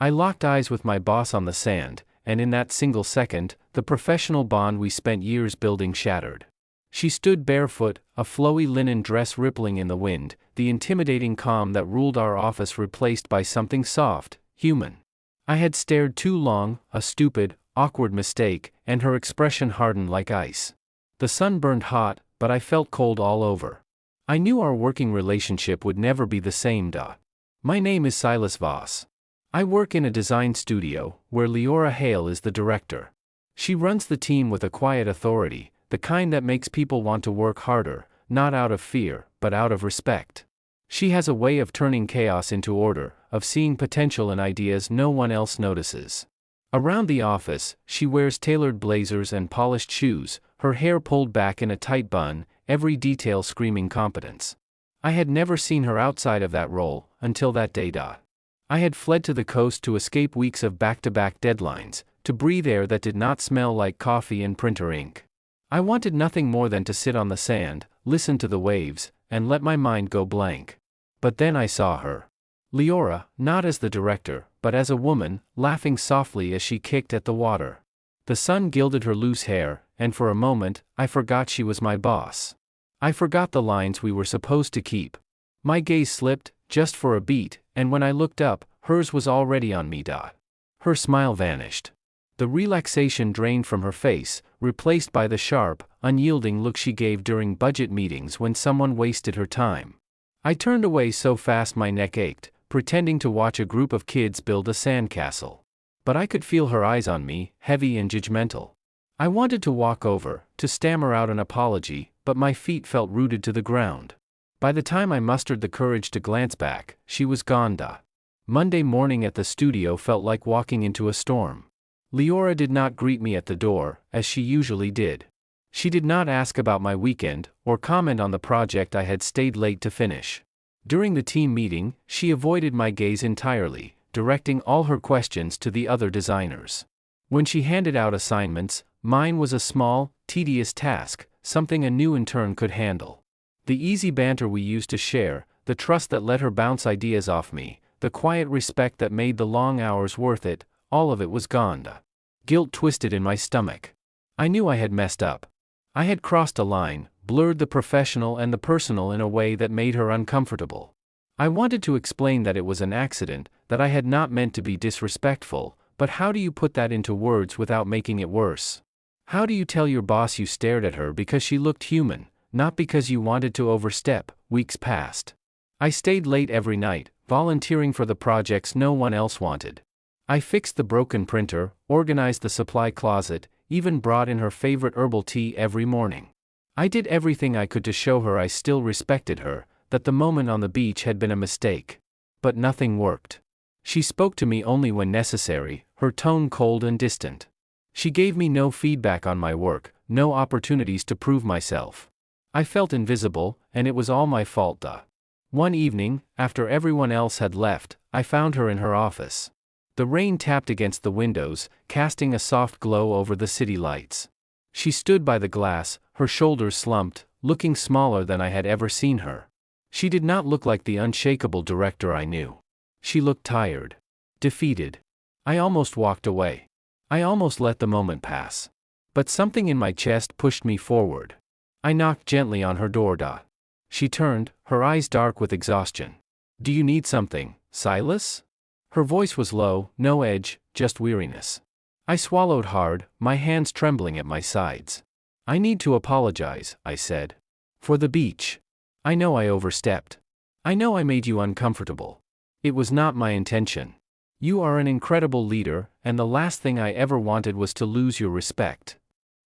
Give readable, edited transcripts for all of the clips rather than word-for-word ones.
I locked eyes with my boss on the sand, and in that single second, the professional bond we spent years building shattered. She stood barefoot, a flowy linen dress rippling in the wind, the intimidating calm that ruled our office replaced by something soft, human. I had stared too long, a stupid, awkward mistake, and her expression hardened like ice. The sun burned hot, but I felt cold all over. I knew our working relationship would never be the same. My name is Silas Voss. I work in a design studio, where Liora Hale is the director. She runs the team with a quiet authority, the kind that makes people want to work harder, not out of fear, but out of respect. She has a way of turning chaos into order, of seeing potential in ideas no one else notices. Around the office, she wears tailored blazers and polished shoes, her hair pulled back in a tight bun, every detail screaming competence. I had never seen her outside of that role, until that day. I had fled to the coast to escape weeks of back-to-back deadlines, to breathe air that did not smell like coffee and printer ink. I wanted nothing more than to sit on the sand, listen to the waves, and let my mind go blank. But then I saw her. Liora, not as the director, but as a woman, laughing softly as she kicked at the water. The sun gilded her loose hair, and for a moment, I forgot she was my boss. I forgot the lines we were supposed to keep. My gaze slipped, just for a beat, and when I looked up, hers was already on me. Her smile vanished. The relaxation drained from her face, replaced by the sharp, unyielding look she gave during budget meetings when someone wasted her time. I turned away so fast my neck ached, pretending to watch a group of kids build a sandcastle. But I could feel her eyes on me, heavy and judgmental. I wanted to walk over, to stammer out an apology, but my feet felt rooted to the ground. By the time I mustered the courage to glance back, she was gone. Monday morning at the studio felt like walking into a storm. Liora did not greet me at the door, as she usually did. She did not ask about my weekend, or comment on the project I had stayed late to finish. During the team meeting, she avoided my gaze entirely, directing all her questions to the other designers. When she handed out assignments, mine was a small, tedious task, something a new intern could handle. The easy banter we used to share, the trust that let her bounce ideas off me, the quiet respect that made the long hours worth it, all of it was gone. Guilt twisted in my stomach. I knew I had messed up. I had crossed a line, blurred the professional and the personal in a way that made her uncomfortable. I wanted to explain that it was an accident, that I had not meant to be disrespectful, but how do you put that into words without making it worse? How do you tell your boss you stared at her because she looked human, not because you wanted to overstep? Weeks passed. I stayed late every night, volunteering for the projects no one else wanted. I fixed the broken printer, organized the supply closet, even brought in her favorite herbal tea every morning. I did everything I could to show her I still respected her, that the moment on the beach had been a mistake. But nothing worked. She spoke to me only when necessary, her tone cold and distant. She gave me no feedback on my work, no opportunities to prove myself. I felt invisible, and it was all my fault. One evening, after everyone else had left, I found her in her office. The rain tapped against the windows, casting a soft glow over the city lights. She stood by the glass, her shoulders slumped, looking smaller than I had ever seen her. She did not look like the unshakable director I knew. She looked tired. Defeated. I almost walked away. I almost let the moment pass. But something in my chest pushed me forward. I knocked gently on her door. She turned, her eyes dark with exhaustion. "Do you need something, Silas?" Her voice was low, no edge, just weariness. I swallowed hard, my hands trembling at my sides. "I need to apologize," I said. "For the beach. I know I overstepped. I know I made you uncomfortable. It was not my intention. You are an incredible leader, and the last thing I ever wanted was to lose your respect."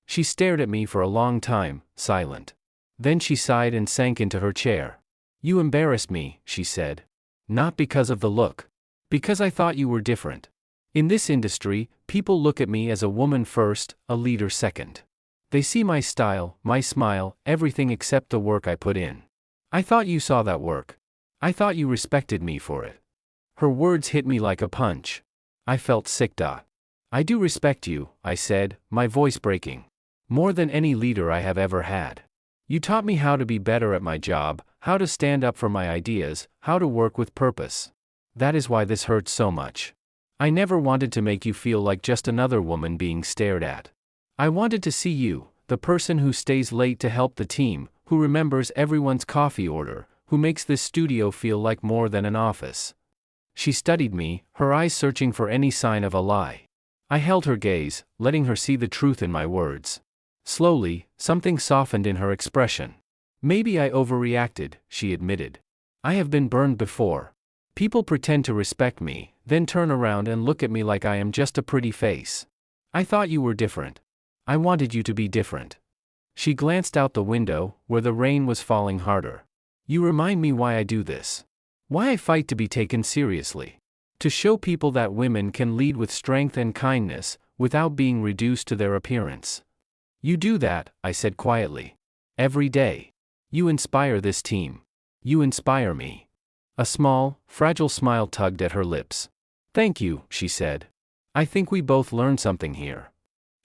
She stared at me for a long time, silent. Then she sighed and sank into her chair. "You embarrassed me," she said. "Not because of the look. Because I thought you were different. In this industry, people look at me as a woman first, a leader second. They see my style, my smile, everything except the work I put in. I thought you saw that work. I thought you respected me for it." Her words hit me like a punch. I felt sick. "I do respect you," I said, my voice breaking. "More than any leader I have ever had. You taught me how to be better at my job, how to stand up for my ideas, how to work with purpose. That is why this hurts so much. I never wanted to make you feel like just another woman being stared at. I wanted to see you, the person who stays late to help the team, who remembers everyone's coffee order, who makes this studio feel like more than an office. She studied me, her eyes searching for any sign of a lie. I held her gaze, letting her see the truth in my words. Slowly, something softened in her expression. Maybe I overreacted, she admitted. I have been burned before. People pretend to respect me, then turn around and look at me like I am just a pretty face. I thought you were different. I wanted you to be different. She glanced out the window, where the rain was falling harder. You remind me why I do this. Why I fight to be taken seriously. To show people that women can lead with strength and kindness, without being reduced to their appearance. You do that, I said quietly. Every day. You inspire this team. You inspire me. A small, fragile smile tugged at her lips. Thank you, she said. I think we both learned something here.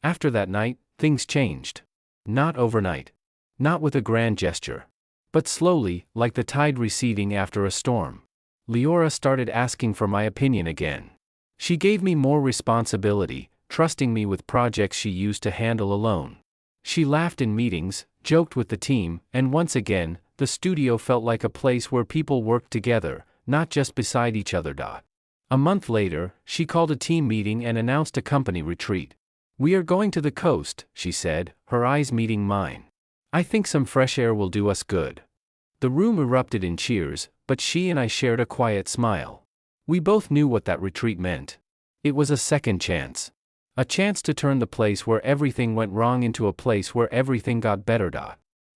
After that night, things changed. Not overnight. Not with a grand gesture. But slowly, like the tide receding after a storm. Liora started asking for my opinion again. She gave me more responsibility, trusting me with projects she used to handle alone. She laughed in meetings, joked with the team, and once again, the studio felt like a place where people worked together, not just beside each other. A month later, she called a team meeting and announced a company retreat. We are going to the coast, she said, her eyes meeting mine. I think some fresh air will do us good. The room erupted in cheers, but she and I shared a quiet smile. We both knew what that retreat meant. It was a second chance. A chance to turn the place where everything went wrong into a place where everything got better.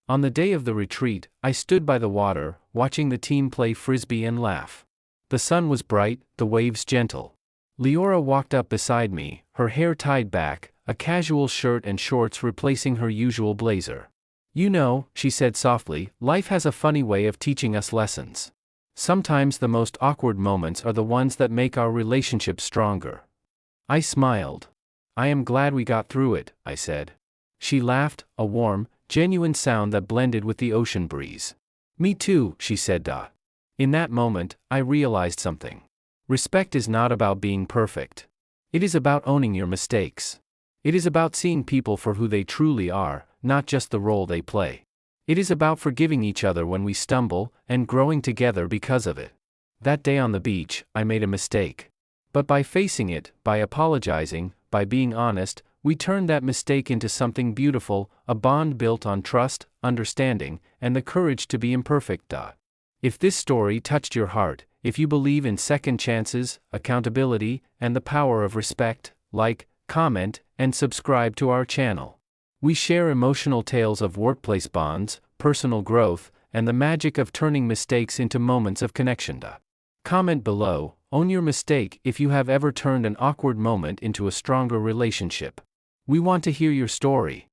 On the day of the retreat, I stood by the water, watching the team play frisbee and laugh. The sun was bright, the waves gentle. Liora walked up beside me, her hair tied back, a casual shirt and shorts replacing her usual blazer. You know, she said softly, life has a funny way of teaching us lessons. Sometimes the most awkward moments are the ones that make our relationship stronger. I smiled. I am glad we got through it, I said. She laughed, a warm, genuine sound that blended with the ocean breeze. Me too, she said. In that moment, I realized something. Respect is not about being perfect. It is about owning your mistakes. It is about seeing people for who they truly are, not just the role they play. It is about forgiving each other when we stumble, and growing together because of it. That day on the beach, I made a mistake. But by facing it, by apologizing, by being honest, we turned that mistake into something beautiful, a bond built on trust, understanding, and the courage to be imperfect. If this story touched your heart, if you believe in second chances, accountability, and the power of respect, like, comment, and subscribe to our channel. We share emotional tales of workplace bonds, personal growth, and the magic of turning mistakes into moments of connection. Comment below, own your mistake if you have ever turned an awkward moment into a stronger relationship. We want to hear your story.